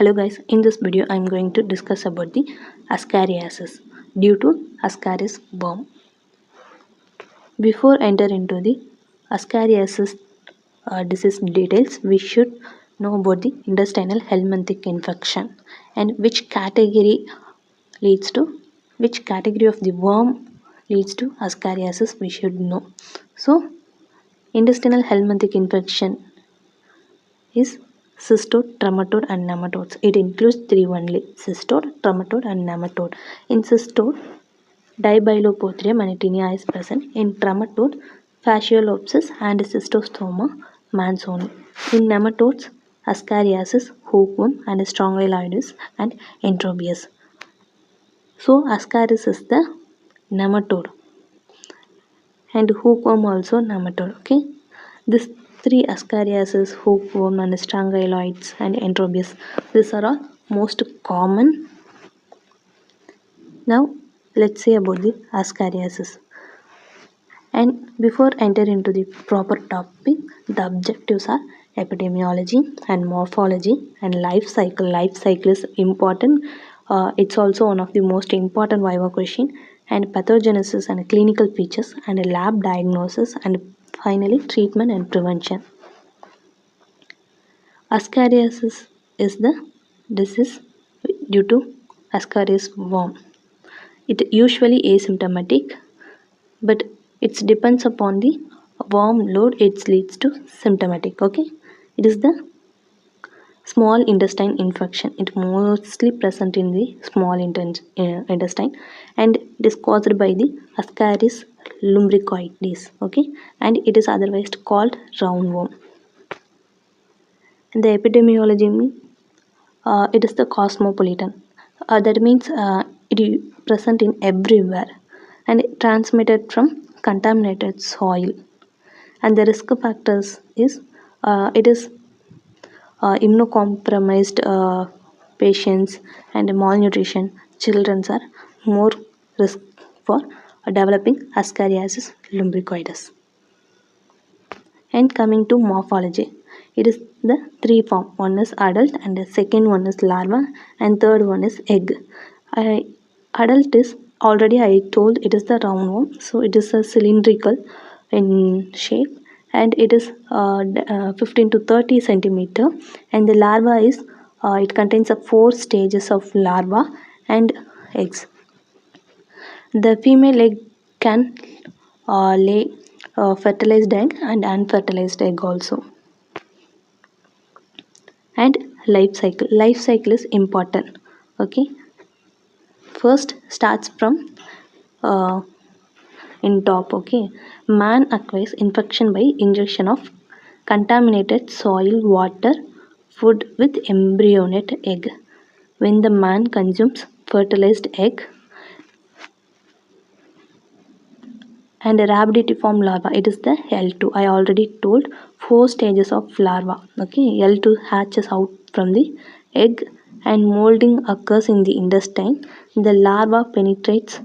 Hello guys, in this video I am going to discuss about the Ascariasis due to Ascaris worm. Before enter into the Ascariasis disease details, we should know about the intestinal helminthic infection and which category of the worm leads to Ascariasis we should know. So intestinal helminthic infection is cystode, trematode and nematodes. It includes three only: cystode, trematode and nematode. In cystode, Dibylopothria manitinia is present. In trematode, Fasciolopsis and Cystostoma mansoni. In nematodes, Ascariasis, hookworm and Strongyloides and Enterobius. So Ascaris is the nematode and hookworm also nematode. Okay, this three Ascariasis, hookworm and Strongyloides and Enterobius, these are all most common. Now let's see about the Ascariasis. And before enter into the proper topic, the objectives are epidemiology and morphology and life cycle. Life cycle is important. It's also one of the most important viva question, and pathogenesis and clinical features and lab diagnosis, and finally treatment and prevention. Ascariasis is the disease due to Ascaris worm. It usually asymptomatic, but it depends upon the worm load, it leads to symptomatic. Okay, it is the small intestine infection. It mostly present in the small intestine, and it is caused by the Ascaris lumbricoidus. Okay, and it is otherwise called roundworm. And the epidemiology means it is the cosmopolitan. That means it is present in everywhere and transmitted from contaminated soil. And the risk factors is it is immunocompromised patients and malnutrition children are more risk for developing Ascariasis lumbricoidus. And coming to morphology, it is the three form. One is adult, and the second one is larva, and third one is egg. Adult is already I told it is the roundworm, so it is a cylindrical in shape, and it is 15 to 30 centimeter. And the larva is it contains 4 stages of larva and eggs. The female egg can lay fertilized egg and unfertilized egg also. And life cycle is important. Okay, first starts from in top. Okay, man acquires infection by injection of contaminated soil, water, food with embryonate egg. When the man consumes fertilized egg and a rhabditiform larva, it is the L2. I already told 4 stages of larva. Okay, L2 hatches out from the egg and molding occurs in the intestine. The larva penetrates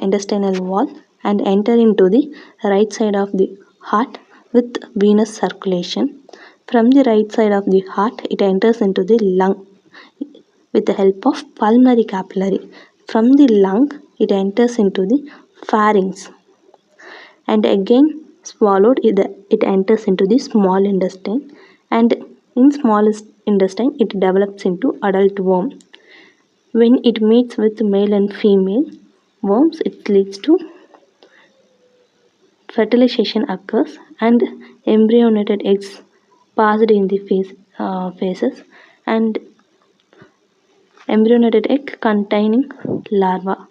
intestinal wall and enter into the right side of the heart with venous circulation. From the right side of the heart, it enters into the lung with the help of pulmonary capillary. From the lung, it enters into the pharynx, and again swallowed, it enters into the small intestine, and in small intestine it develops into adult worm. When it meets with male and female worms, it leads to fertilization occurs and embryonated eggs passed in the phases, and embryonated egg containing larva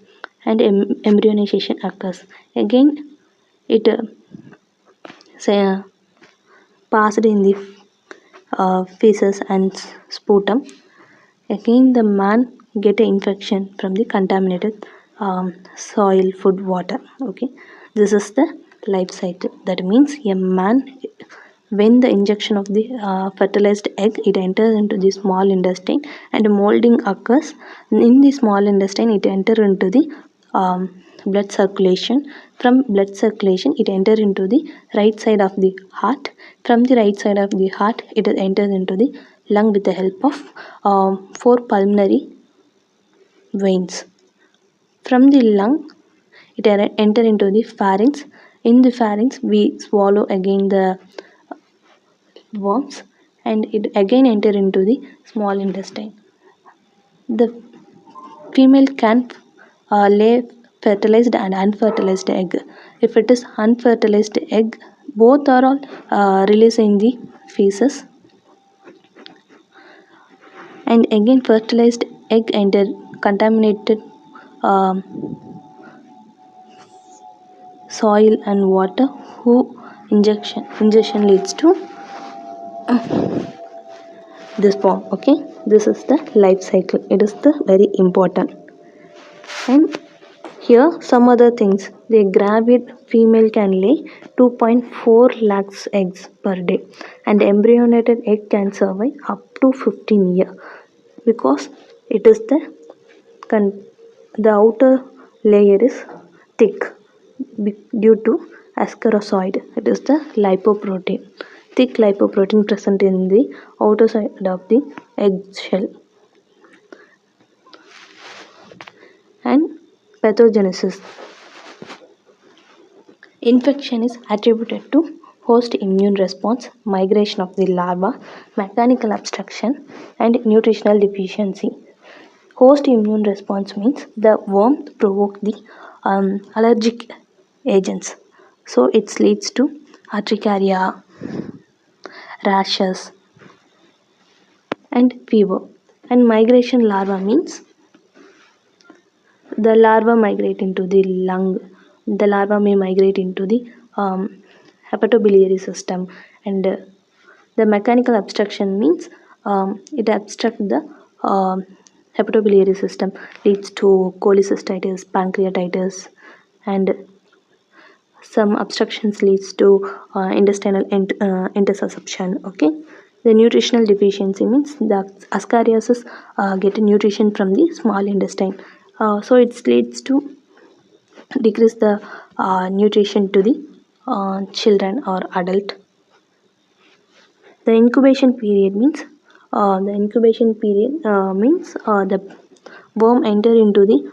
and embryonization occurs. Again it passed in the feces and sputum. Again the man get an infection from the contaminated soil, food, water. Okay, this is the life cycle. That means a man, when the injection of the fertilized egg, it enters into the small intestine and molding occurs in the small intestine. It enter into the blood circulation. From blood circulation, it enters into the right side of the heart. From the right side of the heart, it enters into the lung with the help of 4 pulmonary veins. From the lung, it enter into the pharynx. In the pharynx, we swallow again the worms, and it again enter into the small intestine. The female can lay fertilized and unfertilized egg. If it is unfertilized egg, both are all released in the feces, and again fertilized egg enter contaminated um, soil and water, who ingestion leads to this form. Okay, this is the life cycle. It is the very important. And here some other things. The gravid female can lay 2.4 lakhs eggs per day, and the embryonated egg can survive up to 15 years, because it is the outer layer is thick due to ascarosoid. It is the lipoprotein, thick lipoprotein present in the outer side of the egg shell. And pathogenesis. Infection is attributed to host immune response, migration of the larva, mechanical obstruction, and nutritional deficiency. Host immune response means the worm provoke the allergic agents, so it leads to urticaria, rashes, and fever. And migration larva means the larva migrate into the lung. The larva may migrate into the hepatobiliary system. And the mechanical obstruction means it obstructs the hepatobiliary system, leads to cholecystitis, pancreatitis, and some obstructions leads to intestinal intussusception. Okay, the nutritional deficiency means the ascariasis get nutrition from the small intestine, so it leads to decrease the nutrition to the children or adult. The incubation period means the worm enter into the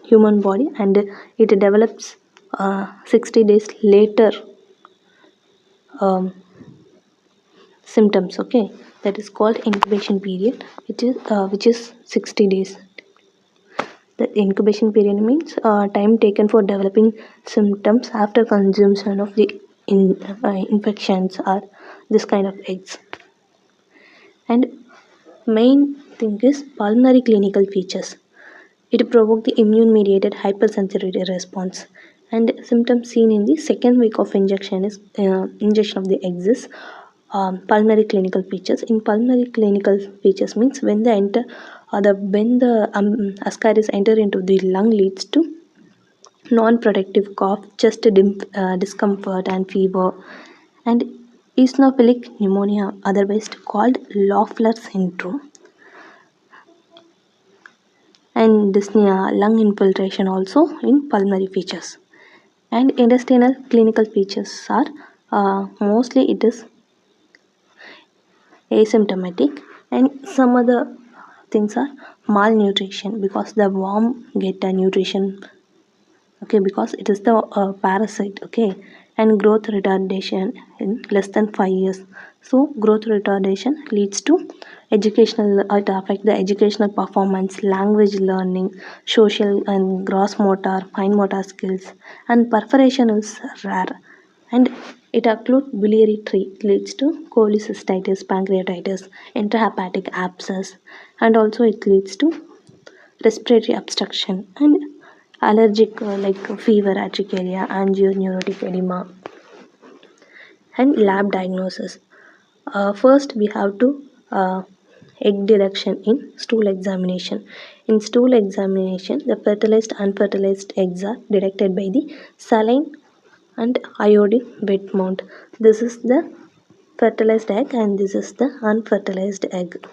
human body, and it develops 60 days later symptoms. Okay, that is called incubation period, which is 60 days. The incubation period means time taken for developing symptoms after consumption of the infections or this kind of eggs. And main thing is pulmonary clinical features. It provokes the immune-mediated hypersensitivity response, and symptoms seen in the second week of injection is injection of the eggs is pulmonary clinical features. In pulmonary clinical features means when the ascaris enter into the lung, leads to non-productive cough, chest discomfort, and fever, and eosinophilic pneumonia, otherwise called Loeffler syndrome, and dyspnea, lung infiltration also in pulmonary features. And intestinal clinical features are mostly it is asymptomatic, and some other things are malnutrition, because the worm get a nutrition, okay, because it is the parasite. Okay, and growth retardation in less than 5 years. So growth retardation leads to educational, it affect the educational performance, language learning, social and gross motor, fine motor skills, and perforation is rare. And it occludes biliary tree, leads to cholecystitis, pancreatitis, intrahepatic abscess, and also it leads to respiratory obstruction and allergic like fever, urticaria, angioneurotic edema. And lab diagnosis. First we have to egg detection in stool examination. In stool examination, the fertilized unfertilized eggs are detected by the saline and iodine wet mount. This is the fertilized egg, and this is the unfertilized egg.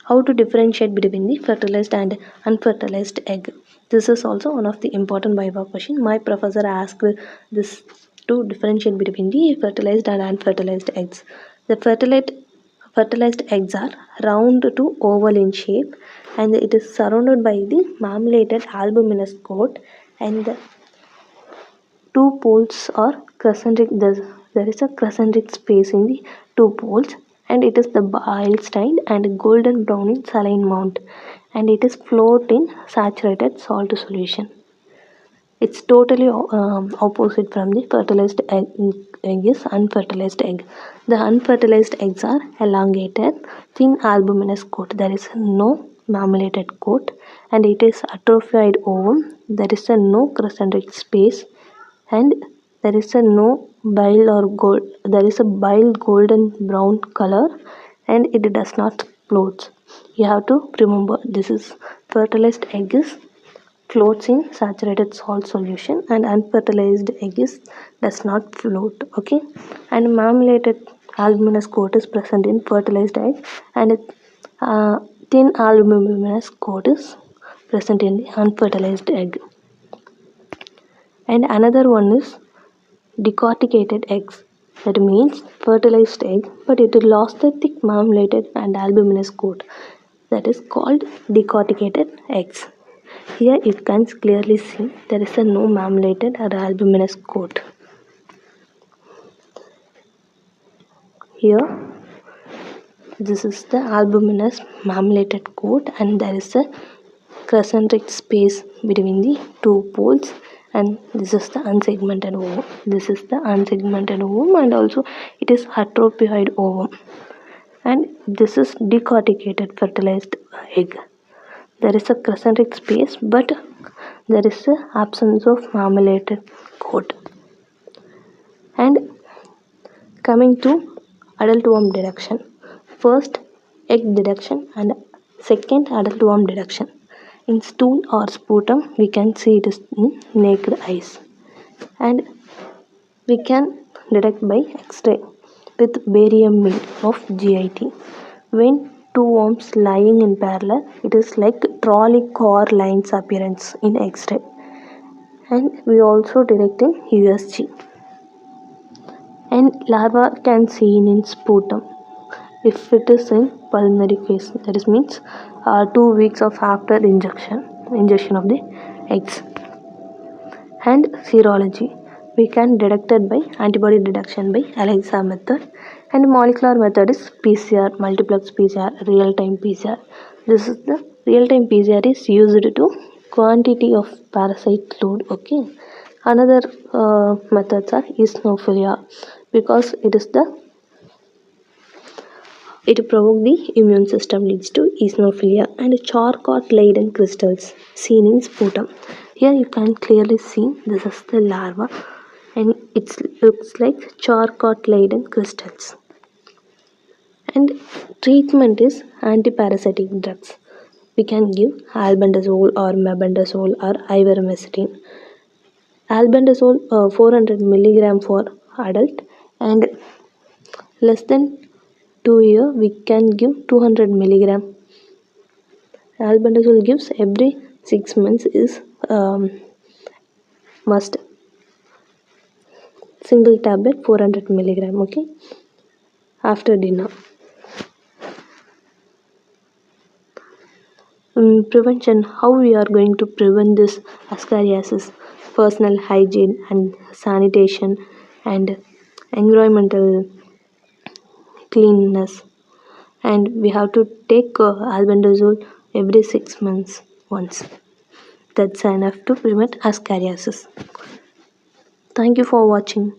How to differentiate between the fertilized and unfertilized egg? This is also one of the important viva question. My professor asked this to differentiate between the fertilized and unfertilized eggs. The fertilized eggs are round to oval in shape, and it is surrounded by the marmorated albuminous coat, and the two poles are crescentic. There is a crescentic space in the two poles, and it is the bile stained and golden brown in saline mount, and it is float in saturated salt solution. It's totally opposite from the fertilized egg is unfertilized egg. The unfertilized eggs are elongated, thin albuminous coat. There is no marmorated coat, and it is atrophied ovum. There is a no crescentic space, and there is a no bile or gold. There is a bile golden brown color, and it does not float. You have to remember this is fertilized egg is floats in saturated salt solution, and unfertilized egg is does not float. Okay, and marmorated albuminous coat is present in fertilized egg, and thin albuminous coat is present in the unfertilized egg. And another one is decorticated eggs. That means fertilized egg, but it lost the thick marmorated and albuminous coat. That is called decorticated eggs. Here you can clearly see there is a no marmorated or albuminous coat. Here this is the albuminous marmorated coat, and there is a crescentic space between the two poles, and this is the unsegmented ovum. This is the unsegmented ovum, and also it is atrophied ovum, and this is decorticated fertilized egg. There is a crescentic space, but there is a absence of marmorated coat. And coming to adult worm detection, first egg detection and second adult worm detection. In stool or sputum we can see it is in naked eyes, and we can detect by X-ray with barium mean of GIT. When two worms lying in parallel, it is like trolley car lines appearance in X-ray, and we also detect in USG. And larva can seen in sputum if it is in pulmonary phase. That is means 2 weeks of after injection of the eggs. And serology, we can detect it by antibody detection by ELISA method, and molecular method is PCR, multiplex PCR, real-time PCR. This is the real-time PCR is used to quantity of parasite load. Okay, another methods are eosinophilia, because it provoke the immune system, leads to eosinophilia. And charcot laden crystals seen in sputum. Here you can clearly see this is the larva, and it looks like charcot laden crystals. And treatment is antiparasitic drugs. We can give albendazole or mebendazole or ivermectin. Albendazole 400 milligram for adult, and less than 2 year we can give 200 milligram. Albendazole gives every 6 months is must. Single tablet 400 milligram. Okay, after dinner. Prevention, how we are going to prevent this ascariasis: personal hygiene and sanitation, and environmental cleanness, and we have to take albendazole every 6 months once. That's enough to prevent ascariasis. Thank you for watching.